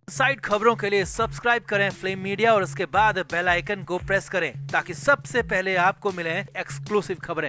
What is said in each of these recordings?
Side खबरों के लिए सब्सक्राइब करें फ्लेम मीडिया और उसके बाद बेल आइकन को प्रेस करें ताकि सबसे पहले आपको मिले एक्सक्लूसिव खबरें।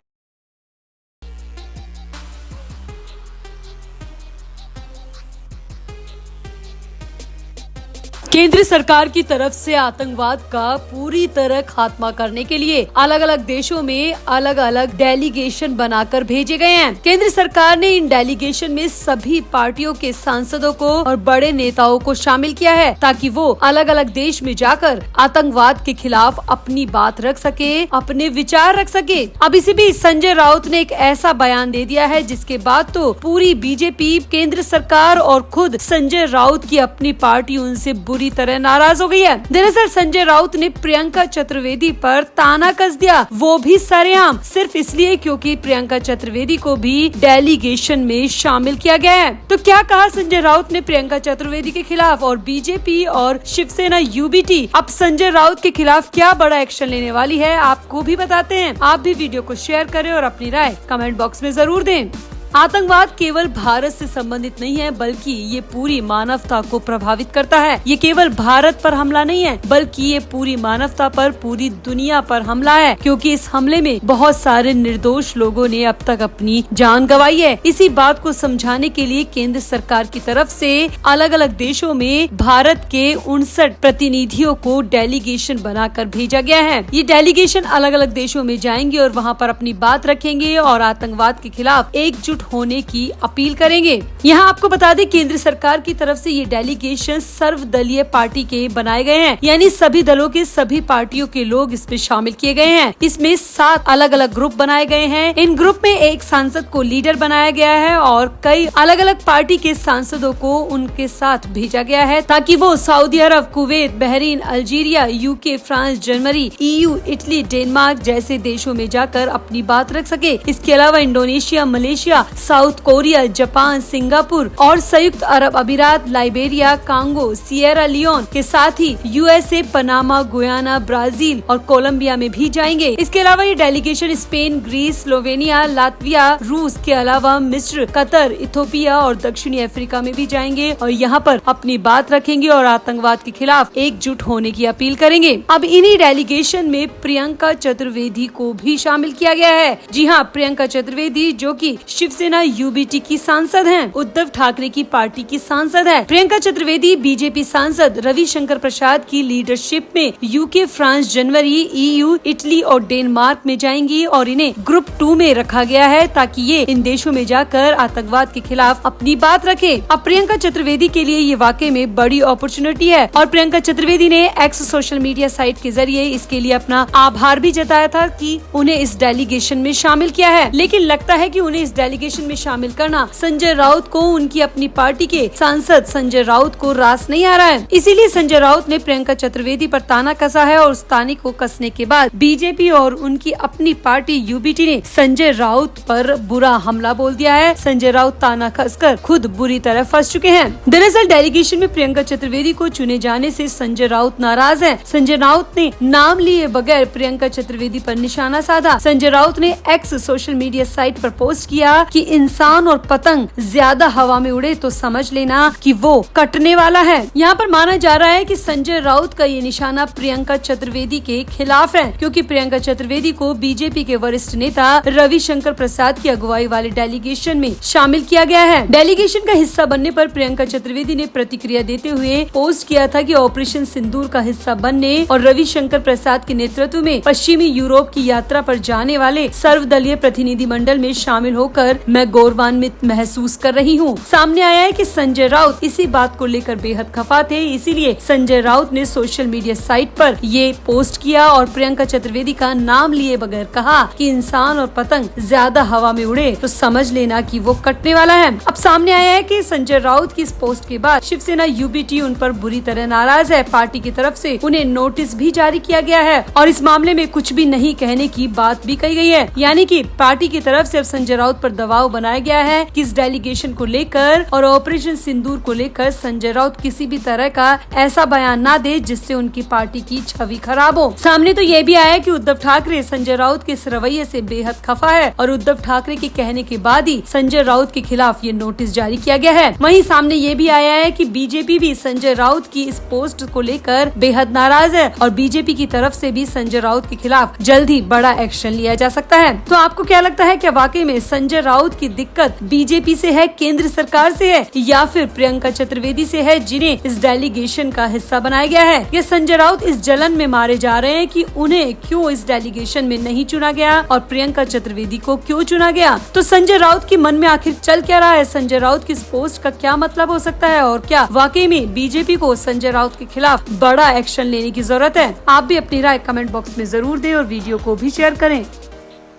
केंद्र सरकार की तरफ से आतंकवाद का पूरी तरह खात्मा करने के लिए अलग अलग देशों में अलग अलग डेलीगेशन बनाकर भेजे गए हैं। केंद्र सरकार ने इन डेलीगेशन में सभी पार्टियों के सांसदों को और बड़े नेताओं को शामिल किया है ताकि वो अलग अलग देश में जाकर आतंकवाद के खिलाफ अपनी बात रख सके, अपने विचार रख सके। अब इसी बीच संजय राउत ने एक ऐसा बयान दे दिया है जिसके बाद तो पूरी बीजेपी, केंद्र सरकार और खुद संजय राउत की अपनी पार्टी उनसे बुरी तरह नाराज हो गई है। दरअसल संजय राउत ने प्रियंका चतुर्वेदी पर ताना कस दिया, वो भी सरेआम, सिर्फ इसलिए क्योंकि प्रियंका चतुर्वेदी को भी डेलीगेशन में शामिल किया गया है। तो क्या कहा संजय राउत ने प्रियंका चतुर्वेदी के खिलाफ, और बीजेपी और शिवसेना यूबीटी अब संजय राउत के खिलाफ क्या बड़ा एक्शन लेने वाली है, आपको भी बताते हैं। आप भी वीडियो को शेयर करें और अपनी राय कमेंट बॉक्स में जरूर दें। आतंकवाद केवल भारत से संबंधित नहीं है, बल्कि ये पूरी मानवता को प्रभावित करता है। ये केवल भारत पर हमला नहीं है, बल्कि ये पूरी मानवता पर, पूरी दुनिया पर हमला है, क्योंकि इस हमले में बहुत सारे निर्दोष लोगों ने अब तक अपनी जान गंवाई है। इसी बात को समझाने के लिए केंद्र सरकार की तरफ से अलग अलग देशों में भारत के 59 प्रतिनिधियों को डेलीगेशन बनाकर भेजा गया है। ये डेलीगेशन अलग अलग देशों में जाएंगे और वहाँ पर अपनी बात रखेंगे और आतंकवाद के खिलाफ एकजुट होने की अपील करेंगे। यहाँ आपको बता दें, केंद्र सरकार की तरफ से ये डेलीगेशन सर्वदलीय पार्टी के बनाए गए हैं, यानी सभी दलों के, सभी पार्टियों के लोग इसमें शामिल किए गए हैं। इसमें 7 अलग अलग ग्रुप बनाए गए हैं। इन ग्रुप में एक सांसद को लीडर बनाया गया है और कई अलग अलग पार्टी के सांसदों को उनके साथ भेजा गया है ताकि वो Saudi Arab, Kuwait, Bahrain, Algeria, UK, France, Germany, EU, Italy, Denmark जैसे देशों में जाकर अपनी बात रख सके। इसके अलावा Indonesia, Malaysia, south Korea, Japan, Singapore और संयुक्त अरब अमीरात, लाइबेरिया, कांगो, सिएरा लियोन के साथ ही USA, पनामा, गुयाना, ब्राजील और कोलंबिया में भी जाएंगे। इसके अलावा ये delegation Spain, Greece, Slovenia, Latvia, रूस के अलावा मिस्र, कतर, इथोपिया और दक्षिणी अफ्रीका में भी जाएंगे और यहाँ पर अपनी बात रखेंगे और आतंकवाद के खिलाफ एकजुट होने की अपील करेंगे। अब इन्हीं डेलीगेशन में प्रियंका चतुर्वेदी को भी शामिल किया गया है। जी हाँ, प्रियंका चतुर्वेदी जो कि शिवसेना यूबीटी की सांसद हैं, उद्धव ठाकरे की पार्टी की सांसद है। प्रियंका चतुर्वेदी बीजेपी सांसद रविशंकर प्रसाद की लीडरशिप में यूके, फ्रांस, जनवरी, EU, इटली और डेनमार्क में जाएंगी और इन्हें ग्रुप 2 में रखा गया है ताकि ये इन देशों में जाकर आतंकवाद के खिलाफ अपनी बात रखे। अब प्रियंका चतुर्वेदी के लिए ये वाकई में बड़ी अपॉर्चुनिटी है और प्रियंका चतुर्वेदी ने एक्स सोशल मीडिया साइट के जरिए इसके लिए अपना आभार भी जताया था कि उन्हें इस डेलीगेशन में शामिल किया है। लेकिन लगता है कि उन्हें इस डेलीगेशन में शामिल करना संजय राउत को, उनकी अपनी पार्टी के सांसद संजय राउत को रास नहीं आ रहा है। इसीलिए संजय राउत ने प्रियंका चतुर्वेदी पर ताना कसा है और उस ताने को कसने के बाद बीजेपी और उनकी अपनी पार्टी यूबीटी ने संजय राउत पर बुरा हमला बोल दिया है। संजय राउत ताना कसकर खुद बुरी तरह फंस चुके हैं। दरअसल डेलीगेशन में प्रियंका चतुर्वेदी को चुने जाने से संजय राउत नाराज है। संजय राउत ने नाम लिए बगैर प्रियंका चतुर्वेदी पर निशाना साधा। संजय राउत ने एक्स सोशल मीडिया साइट पर पोस्ट किया कि इंसान और पतंग ज्यादा हवा में उड़े तो समझ लेना कि वो कटने वाला है। यहाँ पर माना जा रहा है कि संजय राउत का ये निशाना प्रियंका चतुर्वेदी के खिलाफ है, क्योंकि प्रियंका चतुर्वेदी को बीजेपी के वरिष्ठ नेता रविशंकर प्रसाद की अगुवाई वाले डेलीगेशन में शामिल किया गया है। डेलीगेशन का हिस्सा बनने पर प्रियंका चतुर्वेदी ने प्रतिक्रिया देते हुए पोस्ट किया था कि ऑपरेशन सिंदूर का हिस्सा बनने और रविशंकर प्रसाद के नेतृत्व में पश्चिमी यूरोप की यात्रा पर जाने वाले सर्वदलीय प्रतिनिधि मंडल में शामिल होकर मैं गौरवान्वित महसूस कर रही हूँ। सामने आया है कि संजय राउत इसी बात को लेकर बेहद खफा थे, इसीलिए संजय राउत ने सोशल मीडिया साइट पर ये पोस्ट किया और प्रियंका चतुर्वेदी का नाम लिए बगैर कहा कि इंसान और पतंग ज्यादा हवा में उड़े तो समझ लेना कि वो कटने वाला है। अब सामने आया है कि संजय राउत की इस पोस्ट के बाद शिवसेना यूबीटी उन पर बुरी तरह नाराज है। पार्टी की तरफ से उन्हें नोटिस भी जारी किया गया है और इस मामले में कुछ भी नहीं कहने की बात भी कही गई है, यानी कि पार्टी की तरफ से अब संजय राउत पर दबाव दबाव बनाया गया है कि इस डेलीगेशन को लेकर और ऑपरेशन सिंदूर को लेकर संजय राउत किसी भी तरह का ऐसा बयान ना दे जिससे उनकी पार्टी की छवि खराब हो। सामने तो ये भी आया कि उद्धव ठाकरे संजय राउत के इस रवैये से बेहद खफा है और उद्धव ठाकरे के कहने के बाद ही संजय राउत के खिलाफ ये नोटिस जारी किया गया है। वहीं सामने ये भी आया है कि बीजेपी भी संजय राउत की इस पोस्ट को लेकर बेहद नाराज है और बीजेपी की तरफ से भी संजय राउत के खिलाफ जल्द ही बड़ा एक्शन लिया जा सकता है। तो आपको क्या लगता है, क्या वाकई में संजय राउत की दिक्कत बीजेपी से है, केंद्र सरकार से है, या फिर प्रियंका चतुर्वेदी से है जिन्हें इस डेलीगेशन का हिस्सा बनाया गया है? या संजय राउत इस जलन में मारे जा रहे हैं कि उन्हें क्यों इस डेलीगेशन में नहीं चुना गया और प्रियंका चतुर्वेदी को क्यों चुना गया? तो संजय राउत के मन में आखिर चल क्या रहा है? संजय राउत की इस पोस्ट का क्या मतलब हो सकता है और क्या वाकई में बीजेपी को संजय राउत के खिलाफ बड़ा एक्शन लेने की जरूरत है? आप भी अपनी राय कमेंट बॉक्स में जरूर दें और वीडियो को भी शेयर करें।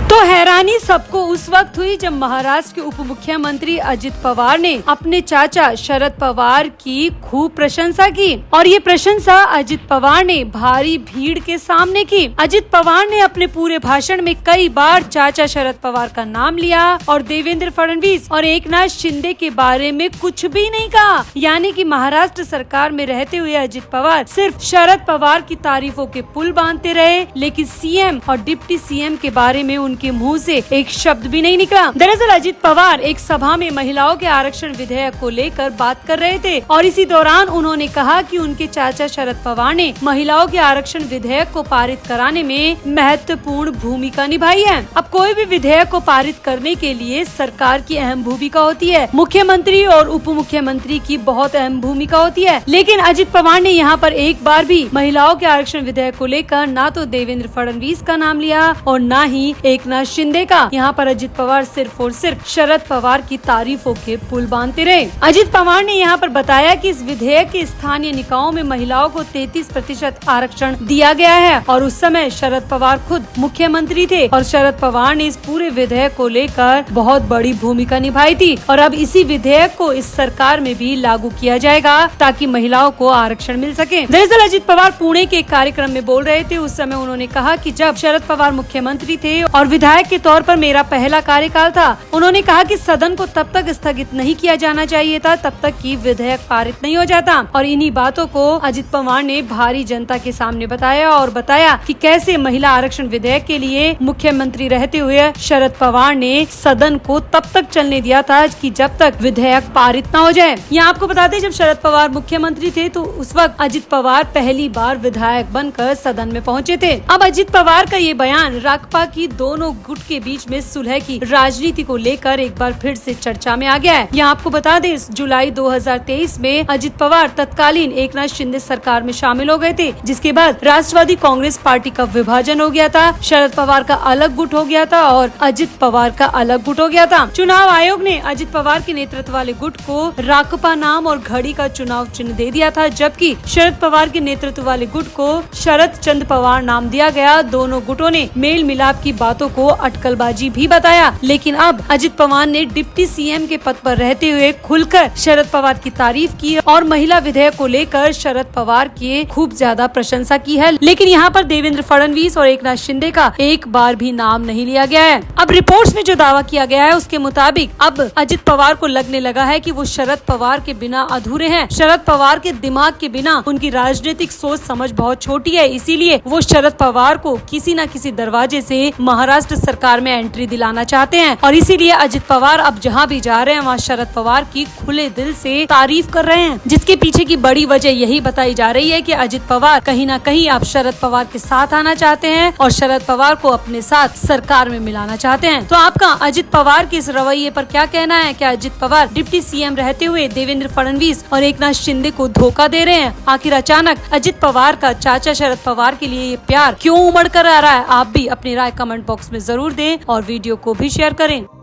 तो हैरानी सबको उस वक्त हुई जब महाराष्ट्र के उप मुख्यमंत्री अजित पवार ने अपने चाचा शरद पवार की खूब प्रशंसा की और ये प्रशंसा अजित पवार ने भारी भीड़ के सामने की। अजित पवार ने अपने पूरे भाषण में कई बार चाचा शरद पवार का नाम लिया और देवेंद्र फडणवीस और एकनाथ शिंदे के बारे में कुछ भी नहीं कहा। यानी कि महाराष्ट्र सरकार में रहते हुए अजित पवार सिर्फ शरद पवार की तारीफों के पुल बांधते रहे, लेकिन सीएम और डिप्टी सीएम के बारे में उनके मुंह से एक शब्द भी नहीं निकला। दरअसल अजित पवार एक सभा में महिलाओं के आरक्षण विधेयक को लेकर बात कर रहे थे और इसी दौरान उन्होंने कहा कि उनके चाचा शरद पवार ने महिलाओं के आरक्षण विधेयक को पारित कराने में महत्वपूर्ण भूमिका निभाई है। अब कोई भी विधेयक को पारित करने के लिए सरकार की अहम भूमिका होती है, मुख्यमंत्री और उप मुख्यमंत्री की बहुत अहम भूमिका होती है, लेकिन अजित पवार ने यहाँ पर एक बार भी महिलाओं के आरक्षण विधेयक को लेकर ना तो देवेंद्र फडणवीस का नाम लिया और न ही एकनाथ शिंदे का। यहाँ पर अजित पवार सिर्फ और सिर्फ शरद पवार की तारीफों के पुल बांधते रहे। अजित पवार ने यहाँ पर बताया कि इस विधेयक के स्थानीय निकायों में महिलाओं को 33% आरक्षण दिया गया है और उस समय शरद पवार खुद मुख्यमंत्री थे और शरद पवार ने इस पूरे विधेयक को लेकर बहुत बड़ी भूमिका निभाई थी और अब इसी विधेयक को इस सरकार में भी लागू किया जाएगा ताकि महिलाओं को आरक्षण मिल सके। दरअसल अजित पवार पुणे के एक कार्यक्रम में बोल रहे थे। उस समय उन्होंने कहा कि जब शरद पवार मुख्यमंत्री थे और विधायक के तौर पर मेरा पहला कार्यकाल था, उन्होंने कहा कि सदन को तब तक स्थगित नहीं किया जाना चाहिए था तब तक कि विधेयक पारित नहीं हो जाता। और इन्हीं बातों को अजित पवार ने भारी जनता के सामने बताया और बताया कि कैसे महिला आरक्षण विधेयक के लिए मुख्यमंत्री रहते हुए शरद पवार ने सदन को तब तक चलने दिया था कि जब तक विधेयक पारित न हो जाए। यहाँ आपको बता दें, जब शरद पवार मुख्यमंत्री थे तो उस वक्त अजित पवार पहली बार विधायक बनकर सदन में पहुँचे थे। अब अजित पवार का ये बयान राकपा की दोनों गुट के बीच में सुलह की राजनीति को लेकर एक बार फिर से चर्चा में आ गया है। यहाँ आपको बता दें, जुलाई 2023 में अजित पवार तत्कालीन एकनाथ शिंदे सरकार में शामिल हो गए थे, जिसके बाद राष्ट्रवादी कांग्रेस पार्टी का विभाजन हो गया था। शरद पवार का अलग गुट हो गया था और अजित पवार का अलग गुट हो गया था। चुनाव आयोग ने अजित पवार के नेतृत्व वाले गुट को राकपा नाम और घड़ी का चुनाव चिन्ह दे दिया था, जबकि शरद पवार के नेतृत्व वाले गुट को शरद चंद्र पवार नाम दिया गया। दोनों गुटों ने मेल मिलाप की बातों को अटकलबाजी भी बताया, लेकिन अब अजित पवार ने डिप्टी सीएम के पद पर रहते हुए खुलकर शरद पवार की तारीफ की और महिला विधेयक को लेकर शरद पवार की खूब ज्यादा प्रशंसा की है। लेकिन यहाँ पर देवेंद्र फडणवीस और एकनाथ शिंदे का एक बार भी नाम नहीं लिया गया है। अब रिपोर्ट्स में जो दावा किया गया है उसके मुताबिक अब अजित पवार को लगने लगा है कि वो शरद पवार के बिना अधूरे हैं। शरद पवार के दिमाग के बिना उनकी राजनीतिक सोच समझ बहुत छोटी है, इसीलिए वो शरद पवार को किसी न किसी दरवाजे से महाराष्ट्र सरकार में एंट्री दिलाना चाहते हैं और इसीलिए अजित पवार अब जहां भी जा रहे हैं वहां शरद पवार की खुले दिल से तारीफ कर रहे हैं, जिसके पीछे की बड़ी वजह यही बताई जा रही है कि अजित पवार कहीं न कहीं अब शरद पवार के साथ आना चाहते हैं और शरद पवार को अपने साथ सरकार में मिलाना चाहते हैं। तो आपका अजित पवार के इस रवैये पर क्या कहना है? क्या अजित पवार डिप्टी सीएम रहते हुए देवेंद्र फडणवीस और एकनाथ शिंदे को धोखा दे रहे हैं? आखिर अचानक अजित पवार का चाचा शरद पवार के लिए ये प्यार क्यों उमड़ कर आ रहा है? आप भी अपनी राय कमेंट बॉक्स में जरूर दें और वीडियो को भी शेयर करें।